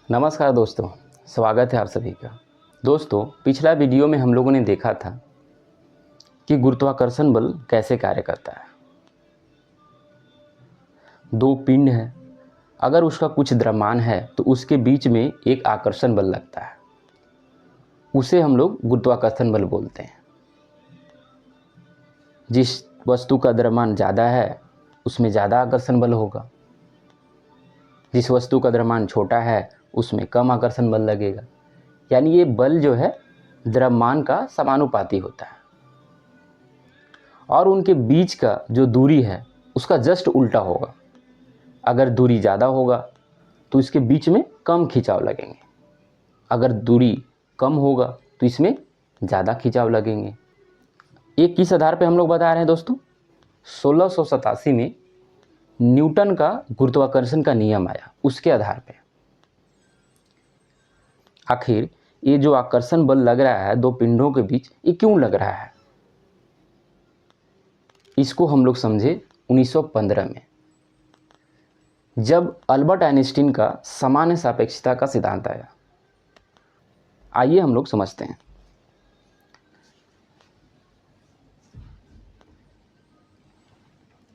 नमस्कार दोस्तों, स्वागत है आप सभी का। दोस्तों, पिछला वीडियो में हम लोगों ने देखा था कि गुरुत्वाकर्षण बल कैसे कार्य करता है। दो पिंड है, अगर उसका कुछ द्रव्यमान है तो उसके बीच में एक आकर्षण बल लगता है, उसे हम लोग गुरुत्वाकर्षण बल बोलते हैं। जिस वस्तु का द्रव्यमान ज़्यादा है उसमें ज़्यादा आकर्षण बल होगा, जिस वस्तु का द्रव्यमान छोटा है उसमें कम आकर्षण बल लगेगा। यानी ये बल जो है द्रव्यमान का समानुपाती होता है और उनके बीच का जो दूरी है उसका जस्ट उल्टा होगा। अगर दूरी ज़्यादा होगा तो इसके बीच में कम खिंचाव लगेंगे, अगर दूरी कम होगा तो इसमें ज़्यादा खिंचाव लगेंगे। ये किस आधार पे हम लोग बता रहे हैं दोस्तों? 1687 में न्यूटन का गुरुत्वाकर्षण का नियम आया, उसके आधार पे। आखिर ये जो आकर्षण बल लग रहा है दो पिंडों के बीच, ये क्यों लग रहा है, इसको हम लोग समझे 1915 में, जब अल्बर्ट आइंस्टीन का सामान्य सापेक्षता का सिद्धांत आया। आइए हम लोग समझते हैं।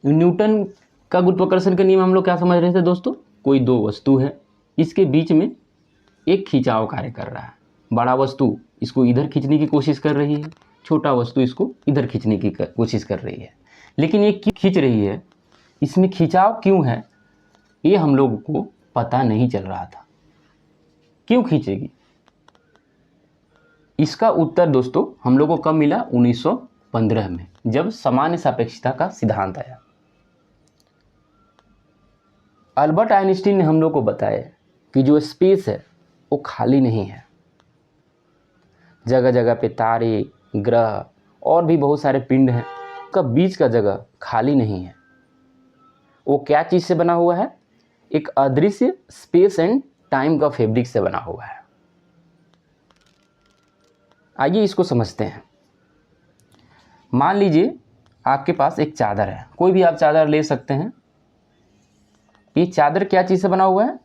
न्यूटन का गुरुत्वाकर्षण का नियम हम लोग क्या समझ रहे थे दोस्तों? कोई दो वस्तु है, इसके बीच में एक खिंचाव कार्य कर रहा है। बड़ा वस्तु इसको इधर खींचने की कोशिश कर रही है, छोटा वस्तु इसको इधर खींचने की कोशिश कर रही है। लेकिन ये क्यों खींच रही है, इसमें खिंचाव क्यों है, ये हम लोगों को पता नहीं चल रहा था। क्यों खींचेगी, इसका उत्तर दोस्तों हम लोगों को कब मिला? 1915 में, जब सामान्य सापेक्षता का सिद्धांत आया। अल्बर्ट आइंस्टीन ने हम लोग को बताया कि जो स्पेस है वो खाली नहीं है। जगह जगह पे तारे, ग्रह और भी बहुत सारे पिंड हैं, का बीच का जगह खाली नहीं है। वो क्या चीज़ से बना हुआ है? एक अदृश्य स्पेस एंड टाइम का फैब्रिक से बना हुआ है। आइए इसको समझते हैं। मान लीजिए आपके पास एक चादर है, कोई भी आप चादर ले सकते हैं। ये चादर क्या चीज़ से बना हुआ है?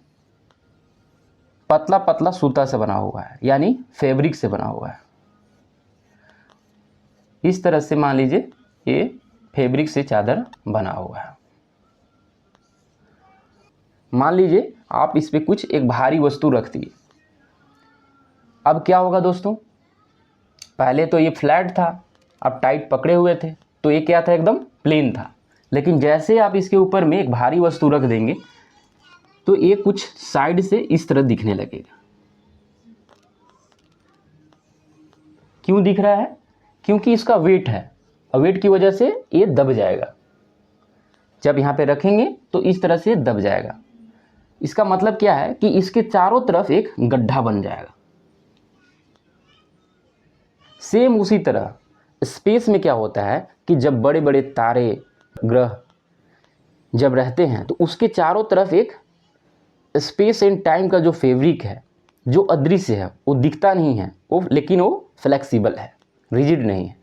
पतला पतला सूता से बना हुआ है, यानी फैब्रिक से बना हुआ है। इस तरह से मान लीजिए ये फैब्रिक से चादर बना हुआ है। मान लीजिए आप इस पे कुछ एक भारी वस्तु रख दिए। अब क्या होगा दोस्तों? पहले तो ये फ्लैट था, आप टाइट पकड़े हुए थे, तो ये क्या था? एकदम प्लेन था। लेकिन जैसे आप इसके ऊपर में एक भारी वस्तु रख देंगे तो ये कुछ साइड से इस तरह दिखने लगेगा। क्यों दिख रहा है? क्योंकि इसका वेट है और वेट की वजह से ये दब जाएगा। जब यहाँ पे रखेंगे तो इस तरह से दब जाएगा। इसका मतलब क्या है कि इसके चारों तरफ एक गड्ढा बन जाएगा। सेम उसी तरह स्पेस में क्या होता है कि जब बड़े बड़े तारे, ग्रह जब रहते हैं तो उसके चारों तरफ एक स्पेस एंड टाइम का जो फैब्रिक है, जो अदृश्य है, वो दिखता नहीं है, वो लेकिन वो फ्लेक्सिबल है, रिजिड नहीं है।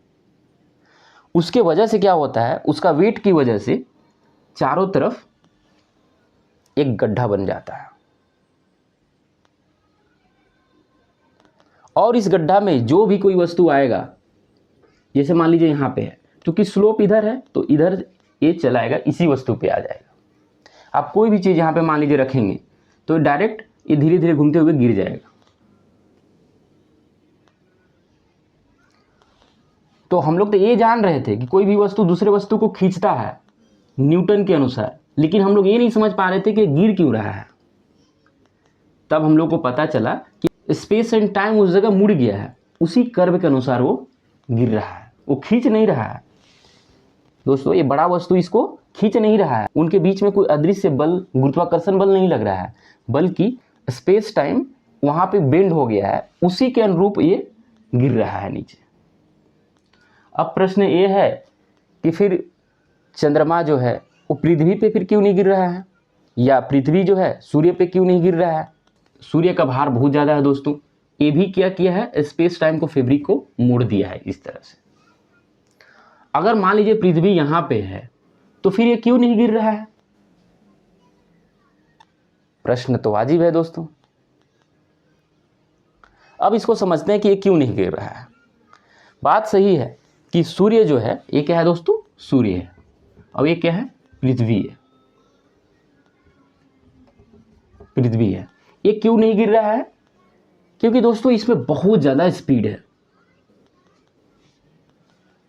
उसके वजह से क्या होता है, उसका वेट की वजह से चारों तरफ एक गड्ढा बन जाता है और इस गड्ढा में जो भी कोई वस्तु आएगा, जैसे मान लीजिए यहाँ पे है, क्योंकि स्लोप इधर है तो इधर ये चलाएगा, इसी वस्तु पे आ जाएगा। आप कोई भी चीज़ यहाँ पे मान लीजिए रखेंगे तो डायरेक्ट ये धीरे धीरे घूमते हुए गिर जाएगा। तो हम लोग तो ये जान रहे थे कि कोई भी वस्तु दूसरे वस्तु को खींचता है न्यूटन के अनुसार, लेकिन हम लोग ये नहीं समझ पा रहे थे कि गिर क्यों रहा है। तब हम लोग को पता चला कि स्पेस एंड टाइम उस जगह मुड़ गया है, उसी कर्व के अनुसार वो गिर रहा है, वो खींच नहीं रहा है। दोस्तों, ये बड़ा वस्तु इसको खींच नहीं रहा है, उनके बीच में कोई अदृश्य बल, गुरुत्वाकर्षण बल नहीं लग रहा है, बल्कि स्पेस टाइम वहाँ पे बेंड हो गया है, उसी के अनुरूप ये गिर रहा है नीचे। अब प्रश्न ये है कि फिर चंद्रमा जो है वो पृथ्वी पे फिर क्यों नहीं गिर रहा है, या पृथ्वी जो है सूर्य पे क्यों नहीं गिर रहा है? सूर्य का भार बहुत ज़्यादा है दोस्तों। ये भी क्या किया है, स्पेस टाइम को, फैब्रिक को मोड़ दिया है इस तरह से। अगर मान लीजिए पृथ्वी यहाँ पे है तो फिर ये क्यों नहीं गिर रहा है? प्रश्न तो वाजिब है दोस्तों। अब इसको समझते हैं कि ये क्यों नहीं गिर रहा है। बात सही है कि सूर्य जो है, ये क्या है दोस्तों, सूर्य है, और ये क्या है, पृथ्वी है। पृथ्वी है, ये क्यों नहीं गिर रहा है? क्योंकि दोस्तों इसमें बहुत ज़्यादा स्पीड है।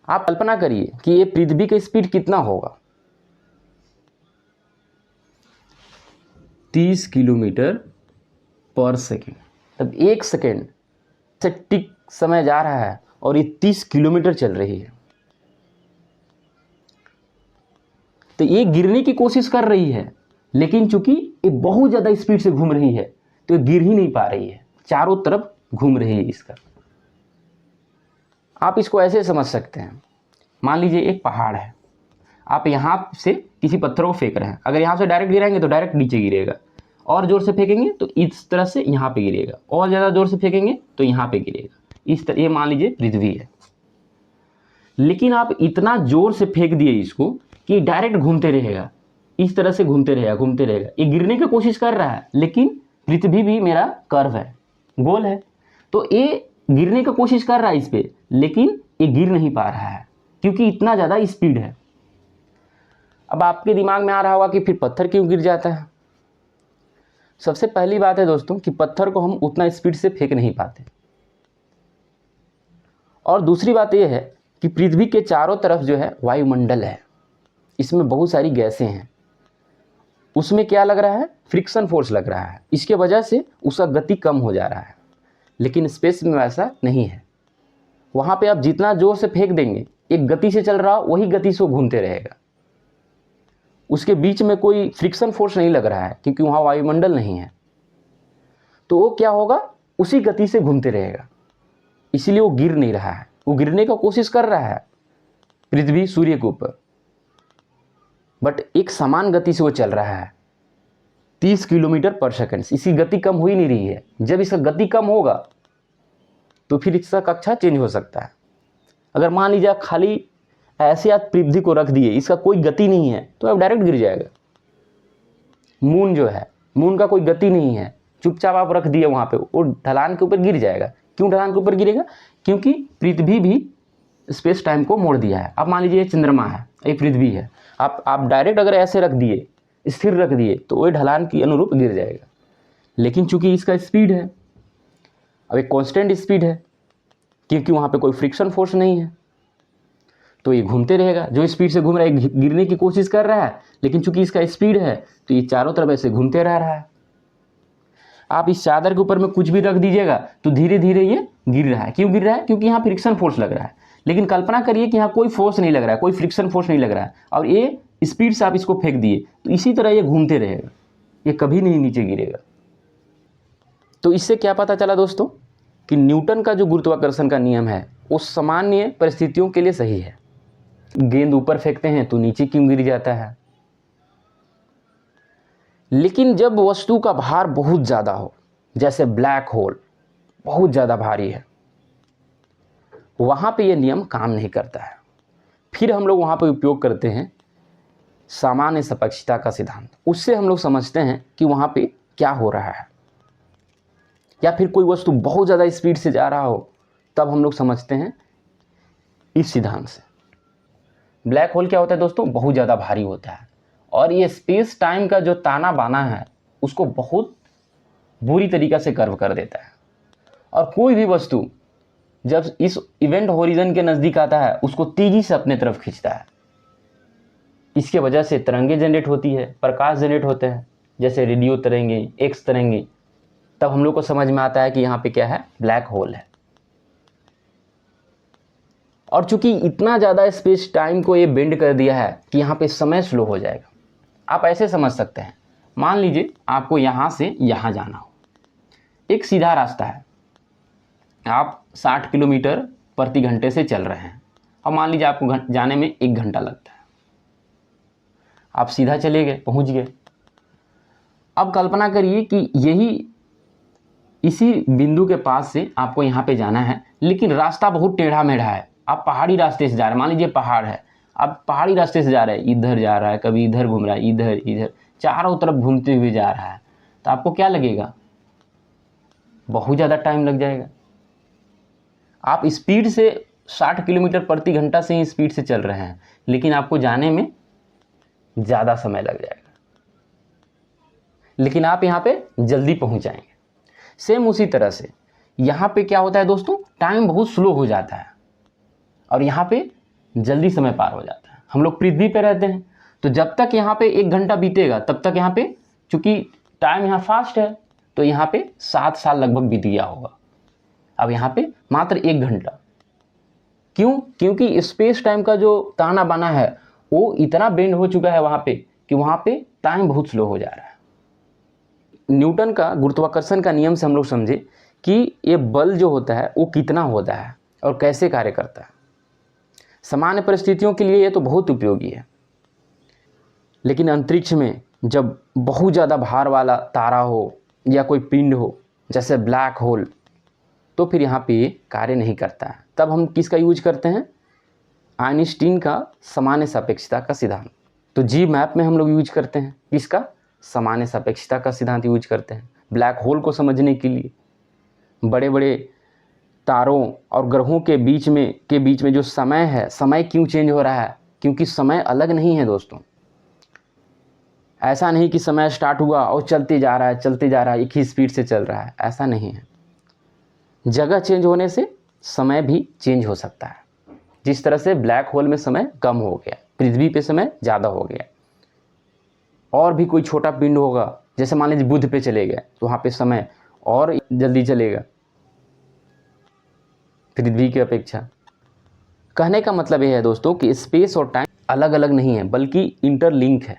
आप कल्पना करिए कि ये पृथ्वी का स्पीड कितना होगा, 30 किलोमीटर पर सेकेंड। तब 1 सेकेंड से टिक समय जा रहा है और ये 30 किलोमीटर चल रही है। तो ये गिरने की कोशिश कर रही है, लेकिन चूंकि ये बहुत ज़्यादा स्पीड से घूम रही है तो ये गिर ही नहीं पा रही है, चारों तरफ घूम रही है इसका। आप इसको ऐसे समझ सकते हैं, मान लीजिए एक पहाड़ है, आप यहाँ से किसी पत्थरों को फेंक रहे हैं, अगर यहाँ से डायरेक्ट गिराएंगे तो डायरेक्ट नीचे गिरेगा, और ज़ोर से फेंकेंगे तो इस तरह से यहाँ पे गिरेगा, और ज़्यादा ज़ोर से फेंकेंगे तो यहाँ पे गिरेगा। इस तरह ये मान लीजिए पृथ्वी है, लेकिन आप इतना ज़ोर से फेंक दिए इसको कि डायरेक्ट घूमते रहेगा, इस तरह से घूमते रहेगा घूमते रहेगा। ये गिरने की कोशिश कर रहा है, लेकिन पृथ्वी भी मेरा कर्व है, गोल है, तो ये गिरने की कोशिश कर रहा है इस पर, लेकिन ये गिर नहीं पा रहा है क्योंकि इतना ज़्यादा स्पीड है। अब आपके दिमाग में आ रहा होगा कि फिर पत्थर क्यों गिर जाता है। सबसे पहली बात है दोस्तों कि पत्थर को हम उतना स्पीड से फेंक नहीं पाते, और दूसरी बात यह है कि पृथ्वी के चारों तरफ जो है वायुमंडल है, इसमें बहुत सारी गैसें हैं, उसमें क्या लग रहा है, फ्रिक्शन फोर्स लग रहा है, इसके वजह से उसका गति कम हो जा रहा है। लेकिन स्पेस में वैसा नहीं है, वहाँ पे आप जितना जोर से फेंक देंगे, एक गति से चल रहा वही गति से वो घूमते रहेगा, उसके बीच में कोई फ्रिक्शन फोर्स नहीं लग रहा है क्योंकि वहाँ वायुमंडल नहीं है, तो वो क्या होगा, उसी गति से घूमते रहेगा, इसीलिए वो गिर नहीं रहा है। वो गिरने का कोशिश कर रहा है पृथ्वी सूर्य के ऊपर, बट एक समान गति से वो चल रहा है, 30 किलोमीटर पर सेकंड। इसकी गति कम हो ही नहीं रही है। जब इसका गति कम होगा तो फिर इसका कक्षा चेंज हो सकता है। अगर मान लीजिए आप खाली ऐसे आप पृथ्वी को रख दिए, इसका कोई गति नहीं है, तो अब डायरेक्ट गिर जाएगा। मून जो है, मून का कोई गति नहीं है, चुपचाप आप रख दिए वहाँ पे, वो ढलान के ऊपर गिर जाएगा। क्यों ढलान के ऊपर गिरेगा? क्योंकि पृथ्वी भी स्पेस टाइम को मोड़ दिया है। अब मान लीजिए ये चंद्रमा है, ये पृथ्वी है, आप डायरेक्ट अगर ऐसे रख दिए, स्थिर रख दिए, तो वही ढलान के अनुरूप गिर जाएगा। लेकिन चूंकि इसका स्पीड है, अब एक कांस्टेंट स्पीड है, क्योंकि वहाँ पे कोई फ्रिक्शन फोर्स नहीं है, तो ये घूमते रहेगा। जो स्पीड से घूम रहा है, गिरने की कोशिश कर रहा है, लेकिन चूंकि इसका स्पीड है तो ये चारों तरफ ऐसे घूमते रह रहा है। आप इस चादर के ऊपर में कुछ भी रख दीजिएगा तो धीरे धीरे ये गिर रहा है। क्यों गिर रहा है? क्योंकि यहाँ फ्रिक्शन फोर्स लग रहा है। लेकिन कल्पना करिए कि यहाँ कोई फोर्स नहीं लग रहा है, कोई फ्रिक्शन फोर्स नहीं लग रहा है, और ये स्पीड से आप इसको फेंक दिए, तो इसी तरह ये घूमते रहेगा, ये कभी नहीं नीचे गिरेगा। तो इससे क्या पता चला दोस्तों कि न्यूटन का जो गुरुत्वाकर्षण का नियम है वो सामान्य परिस्थितियों के लिए सही है। गेंद ऊपर फेंकते हैं तो नीचे क्यों गिर जाता है, लेकिन जब वस्तु का भार बहुत ज़्यादा हो, जैसे ब्लैक होल बहुत ज़्यादा भारी है, वहाँ पे ये नियम काम नहीं करता है। फिर हम लोग वहाँ पे उपयोग करते हैं सामान्य सापेक्षता का सिद्धांत। उससे हम लोग समझते हैं कि वहाँ पे क्या हो रहा है, या फिर कोई वस्तु बहुत ज़्यादा स्पीड से जा रहा हो, तब हम लोग समझते हैं इस सिद्धांत से। ब्लैक होल क्या होता है दोस्तों? बहुत ज़्यादा भारी होता है, और ये स्पेस टाइम का जो ताना बाना है उसको बहुत बुरी तरीक़ा से कर्व कर देता है, और कोई भी वस्तु जब इस इवेंट होरिजन के नज़दीक आता है उसको तेज़ी से अपने तरफ खींचता है। इसके वजह से तरंगे जनरेट होती है, प्रकाश जनरेट होते हैं, जैसे रेडियो तरंगे, एक्स तरंगे। तब हम लोग को समझ में आता है कि यहाँ पे क्या है, ब्लैक होल है। और चूंकि इतना ज़्यादा स्पेस टाइम को ये बेंड कर दिया है कि यहाँ पे समय स्लो हो जाएगा। आप ऐसे समझ सकते हैं, मान लीजिए आपको यहाँ से यहाँ जाना हो, एक सीधा रास्ता है, आप 60 किलोमीटर प्रति घंटे से चल रहे हैं, और मान लीजिए आपको जाने में 1 घंटा लगता है। आप सीधा चले गए, पहुँच गए। अब कल्पना करिए कि इसी बिंदु के पास से आपको यहाँ पे जाना है, लेकिन रास्ता बहुत टेढ़ा मेढ़ा है। आप पहाड़ी रास्ते से जा रहे हैं, मान लीजिए पहाड़ है, आप पहाड़ी रास्ते से जा रहे हैं, इधर जा रहा है, कभी इधर घूम रहा है, इधर इधर चारों तरफ घूमते हुए जा रहा है, तो आपको क्या लगेगा? बहुत ज़्यादा टाइम लग जाएगा। आप स्पीड से 60 किलोमीटर प्रति घंटा से ही स्पीड से चल रहे हैं, लेकिन आपको जाने में ज़्यादा समय लग जाएगा, लेकिन आप यहाँ पे जल्दी पहुँच जाएंगे। सेम उसी तरह से यहाँ पे क्या होता है दोस्तों, टाइम बहुत स्लो हो जाता है और यहाँ पे जल्दी समय पार हो जाता है। हम लोग पृथ्वी पे रहते हैं, तो जब तक यहाँ पे 1 घंटा बीतेगा तब तक यहाँ पे, चूँकि टाइम यहाँ फास्ट है, तो यहाँ पे 7 साल लगभग बीत गया होगा। अब यहाँ पे मात्र 1 घंटा। क्यों? क्योंकि स्पेस टाइम का जो ताना बाना है वो इतना बेंड हो चुका है वहाँ पे कि वहाँ पे टाइम बहुत स्लो हो जा रहा है। न्यूटन का गुरुत्वाकर्षण का नियम से हम लोग समझे कि ये बल जो होता है वो कितना होता है और कैसे कार्य करता है। सामान्य परिस्थितियों के लिए ये तो बहुत उपयोगी है, लेकिन अंतरिक्ष में जब बहुत ज़्यादा भार वाला तारा हो या कोई पिंड हो जैसे ब्लैक होल, तो फिर यहाँ पे ये कार्य नहीं करता है। तब हम किसका यूज करते हैं? आइंस्टीन का सामान्य सापेक्षता का सिद्धांत। तो जी मैप में हम लोग यूज करते हैं किसका? सामान्य सापेक्षता का सिद्धांत यूज करते हैं ब्लैक होल को समझने के लिए। बड़े बड़े तारों और ग्रहों के बीच में जो समय है, समय क्यों चेंज हो रहा है? क्योंकि समय अलग नहीं है दोस्तों। ऐसा नहीं कि समय स्टार्ट हुआ और चलते जा रहा है, एक ही स्पीड से चल रहा है, ऐसा नहीं है। जगह चेंज होने से समय भी चेंज हो सकता है। जिस तरह से ब्लैक होल में समय कम हो गया, पृथ्वी पे समय ज़्यादा हो गया। और भी कोई छोटा पिंड होगा, जैसे मान लीजिए बुध पे चले गए, तो वहाँ पे समय और जल्दी चलेगा पृथ्वी की अपेक्षा। कहने का मतलब यह है दोस्तों कि स्पेस और टाइम अलग अलग नहीं है, बल्कि इंटरलिंक है।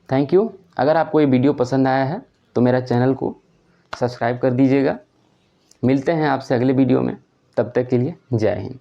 Thank you. अगर आपको ये वीडियो पसंद आया है तो मेरा चैनल को सब्सक्राइब कर दीजिएगा। मिलते हैं आपसे अगले वीडियो में, तब तक के लिए जय हिंद।